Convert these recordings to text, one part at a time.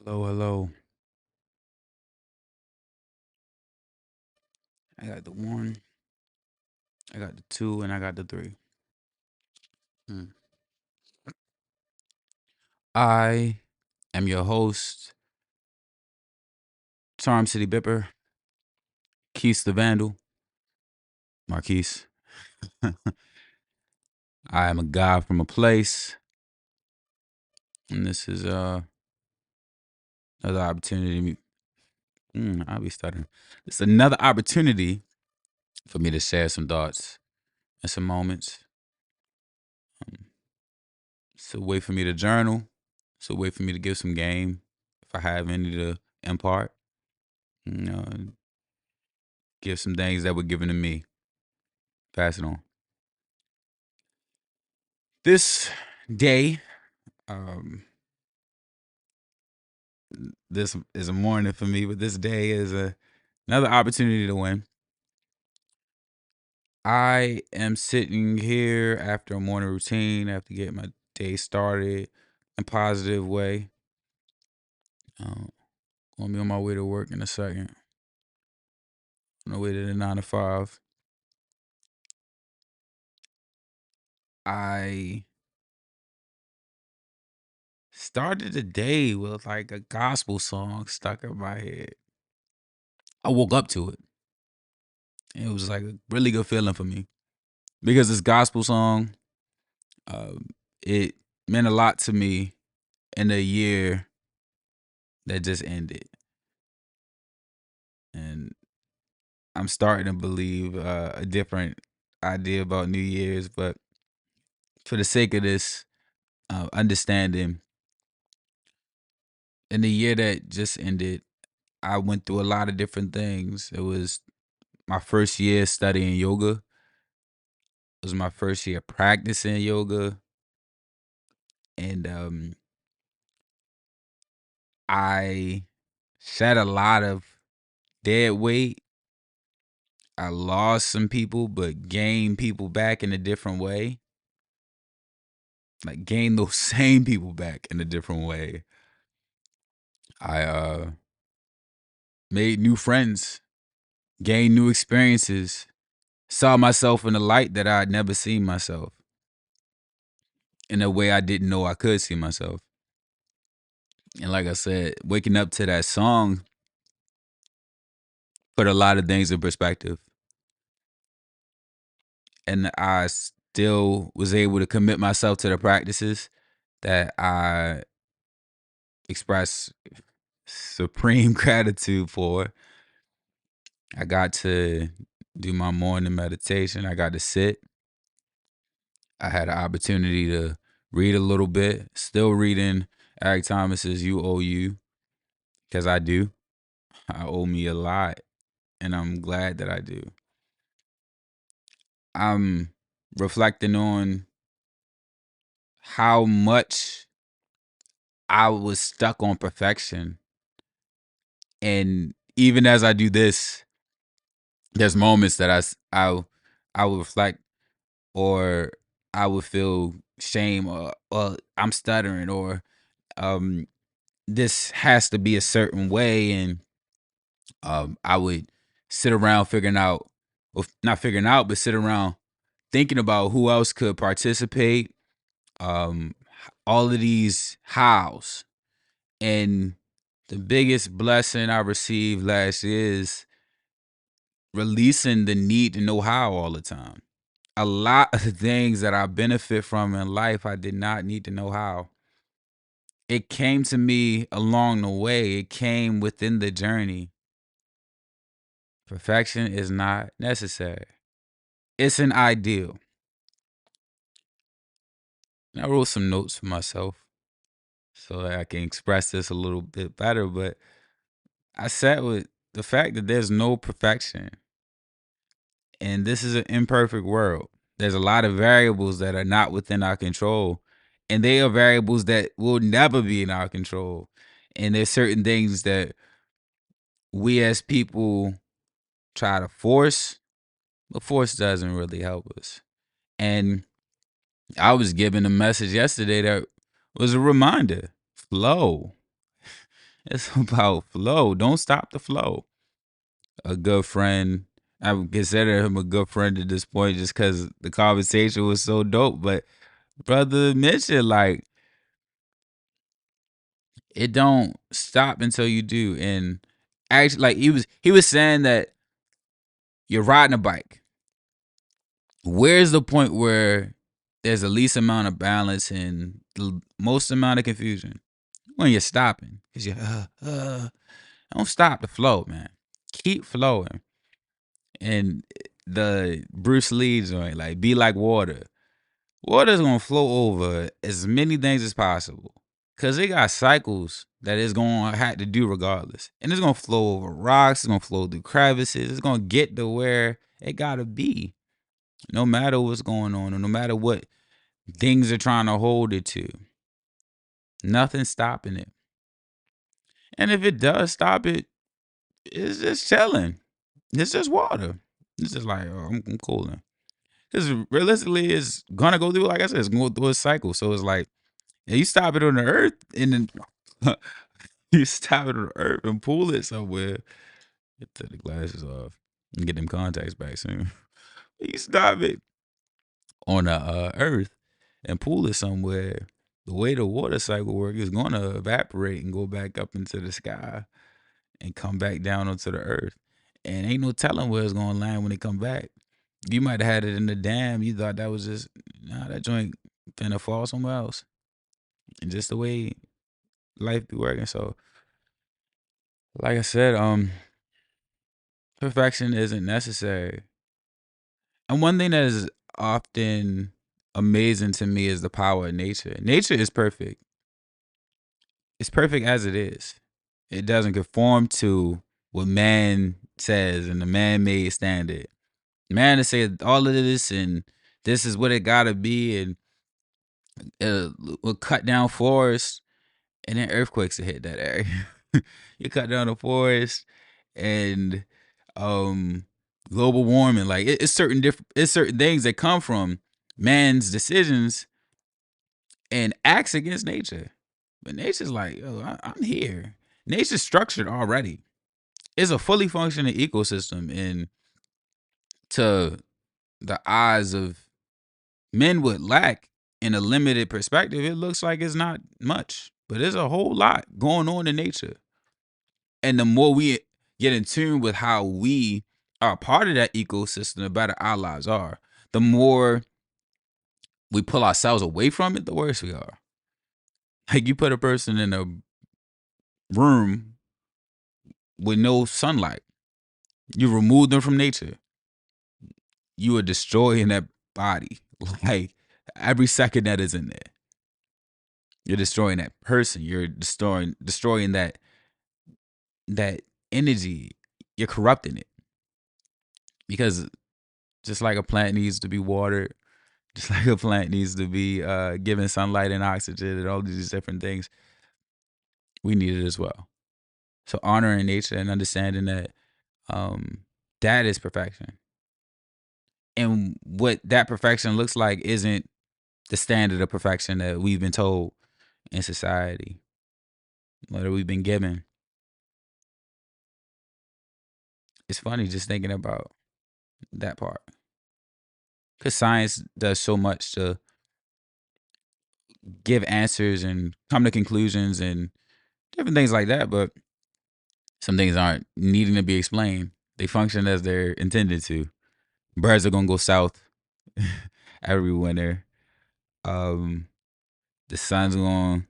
Hello, hello. I got the 1, I got the 2, and I got the 3. Hmm. I am your host, Charm City Bipper, Quis The Vndl, Marquis. I am a guy from a place, and this is another opportunity. I'll be stuttering. It's another opportunity for me to share some thoughts and some moments. It's a way for me to journal. It's a way for me to give some game, if I have any to impart. You know, give some things that were given to me. Pass it on. This day, um, this is a morning for me, but this day is another opportunity to win. I am sitting here after a morning routine, after getting my day started in a positive way. Gonna be on my way to work in a second. On the way to the 9 to 5. I started the day with like a gospel song stuck in my head. I woke up to it. And it was like a really good feeling for me because this gospel song, it meant a lot to me in the year that just ended. And I'm starting to believe a different idea about New Year's, but for the sake of this understanding, in the year that just ended, I went through a lot of different things. It was my first year studying yoga. It was my first year practicing yoga. And I shed a lot of dead weight. I lost some people, but gained people back in a different way. Like gained those same people back in a different way. I made new friends, gained new experiences, saw myself in a light that I had never seen myself, in a way I didn't know I could see myself. And like I said, waking up to that song put a lot of things in perspective. And I still was able to commit myself to the practices that I express supreme gratitude for. I got to do my morning meditation. I got to sit. I had an opportunity to read a little bit. Still reading Eric Thomas's You Owe You, because I do. I owe me a lot, and I'm glad that I do. I'm reflecting on how much I was stuck on perfection. And even as I do this, there's moments that I will reflect, or I would feel shame, or I'm stuttering, or this has to be a certain way. And I would sit around figuring out, or not figuring out, but sit around thinking about who else could participate. Um, all of these hows. And the biggest blessing I received last year is releasing the need to know how all the time. A lot of the things that I benefit from in life, I did not need to know how. It came to me along the way. It came within the journey. Perfection is not necessary. It's an ideal. And I wrote some notes for myself so that I can express this a little bit better, but I sat with the fact that there's no perfection. And this is an imperfect world. There's a lot of variables that are not within our control. And they are variables that will never be in our control. And there's certain things that we as people try to force, but force doesn't really help us. And I was given a message yesterday that was a reminder. Flow. It's about flow. Don't stop the flow. A good friend. I would consider him a good friend at this point just because the conversation was so dope. But brother mentioned like it don't stop until you do. And actually, like he was saying that you're riding a bike. Where's the point where there's the least amount of balance and the most amount of confusion? When you're stopping, because don't stop the flow, man. Keep flowing. And the Bruce Lee joint, like be like water. Water's gonna flow over as many things as possible. Cause it got cycles that it's gonna have to do regardless. And it's gonna flow over rocks, it's gonna flow through crevices, it's gonna get to where it gotta be. No matter what's going on, or no matter what things are trying to hold it to. Nothing's stopping it. And if it does stop it, it's just chilling. It's just water. It's just like, oh, I'm cooling. Because realistically, it's gonna go through, like I said, it's going through a cycle. So it's like, you stop it on the earth and then you stop it on the earth and pull it somewhere. Get the glasses off and get them contacts back soon. You stop it on the earth and pull it somewhere. The way the water cycle works is gonna evaporate and go back up into the sky and come back down onto the earth. And ain't no telling where it's gonna land when it come back. You might have had it in the dam. You thought that was just that joint finna fall somewhere else. And just the way life be working. So, like I said, perfection isn't necessary. And one thing that is often amazing to me is the power of nature. Nature is perfect. It's perfect as it is. It doesn't conform to what man says and the man-made standard. Man to say all of this and this is what it gotta be, and we'll cut down forests and then earthquakes will hit that area. You cut down the forest and global warming, like it's certain things that come from man's decisions and acts against nature. But nature's like, yo, I'm here. Nature's structured already. It's a fully functioning ecosystem, and to the eyes of men with lack in a limited perspective, it looks like it's not much, but there's a whole lot going on in nature. And the more we get in tune with how we are part of that ecosystem, the better our lives are. The more we pull ourselves away from it, the worse we are. Like you put a person in a room with no sunlight, you remove them from nature, you are destroying that body. Like every second that is in there, you're destroying that person. You're destroying that energy. You're corrupting it, because just like a plant needs to be watered, just like a plant needs to be given sunlight and oxygen and all these different things, we need it as well. So honoring nature and understanding that that is perfection. And what that perfection looks like isn't the standard of perfection that we've been told in society, or that we've been given. It's funny just thinking about that part. Because science does so much to give answers and come to conclusions and different things like that, but some things aren't needing to be explained. They function as they're intended to. Birds are gonna go south every winter. The sun's gonna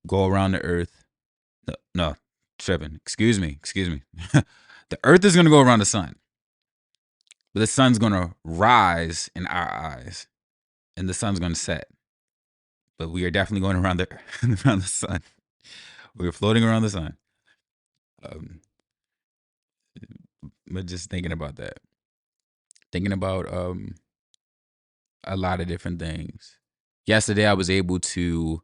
go around the earth. No, tripping. Excuse me. The earth is gonna go around the sun, but the sun's gonna rise in our eyes, and the sun's gonna set. But we are definitely going around around the sun. We're floating around the sun. But just thinking about that, thinking about a lot of different things. Yesterday, I was able to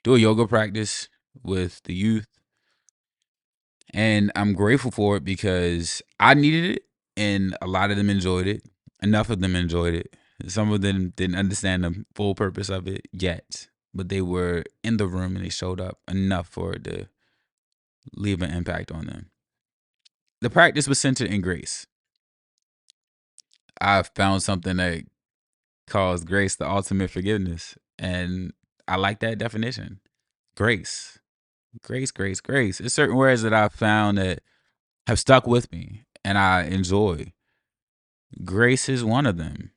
do a yoga practice with the youth, and I'm grateful for it because I needed it, and a lot of them enjoyed it. Enough of them enjoyed it. Some of them didn't understand the full purpose of it yet, but they were in the room and they showed up enough for it to leave an impact on them. The practice was centered in grace. I found something that calls grace the ultimate forgiveness, and I like that definition. Grace. Grace, grace, grace. It's certain words that I've found that have stuck with me and I enjoy. Grace is one of them.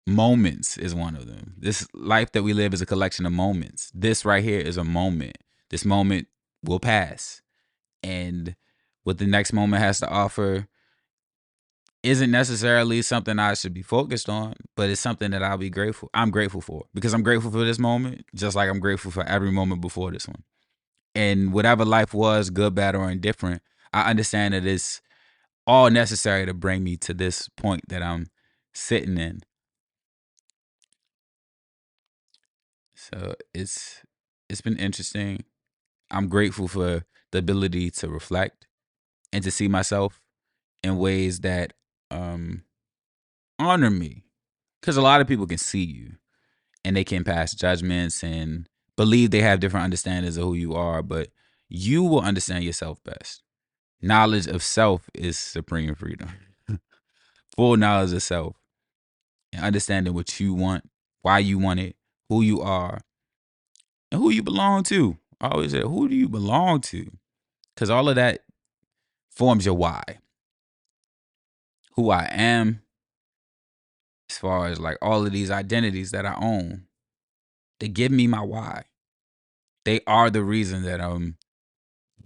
Moments is one of them. This life that we live is a collection of moments. This right here is a moment. This moment will pass. And what the next moment has to offer isn't necessarily something I should be focused on, but it's something that I'm grateful for, because I'm grateful for this moment, just like I'm grateful for every moment before this one. And whatever life was, good, bad, or indifferent, I understand that it's all necessary to bring me to this point that I'm sitting in. So it's been interesting. I'm grateful for the ability to reflect and to see myself in ways that honor me, because a lot of people can see you and they can pass judgments and believe they have different understandings of who you are, but you will understand yourself best. Knowledge of self is supreme freedom. Full knowledge of self and understanding what you want, why you want it, who you are, and who you belong to. I always say, who do you belong to? Because all of that forms your why. Who I am, as far as like all of these identities that I own, they give me my why. They are the reason that I'm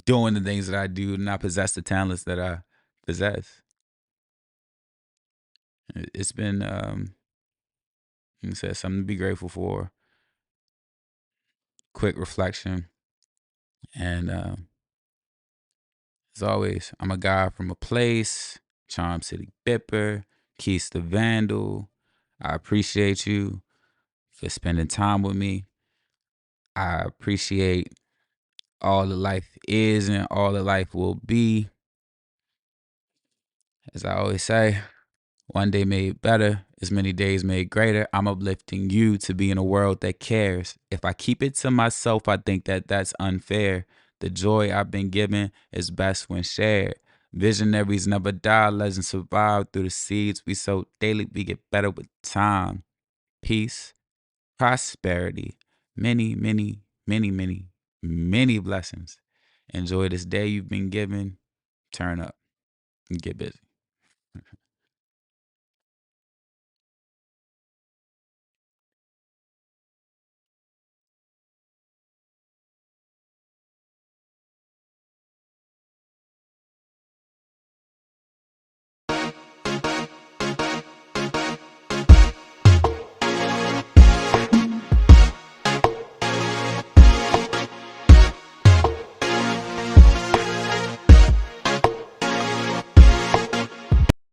doing the things that I do and I possess the talents that I possess. It's been like I said, something to be grateful for. Quick reflection. And as always, I'm a guy from a place, Charm City Bipper, Quis The Vndl. I appreciate you for spending time with me. I appreciate all the life is and all the life will be. As I always say, one day made better is many days made greater. I'm uplifting you to be in a world that cares. If I keep it to myself, I think that that's unfair. The joy I've been given is best when shared. Visionaries never die, legends survive through the seeds we sow daily. We get better with time. Peace, prosperity, many, many, many, many, many blessings. Enjoy this day you've been given. Turn up and get busy.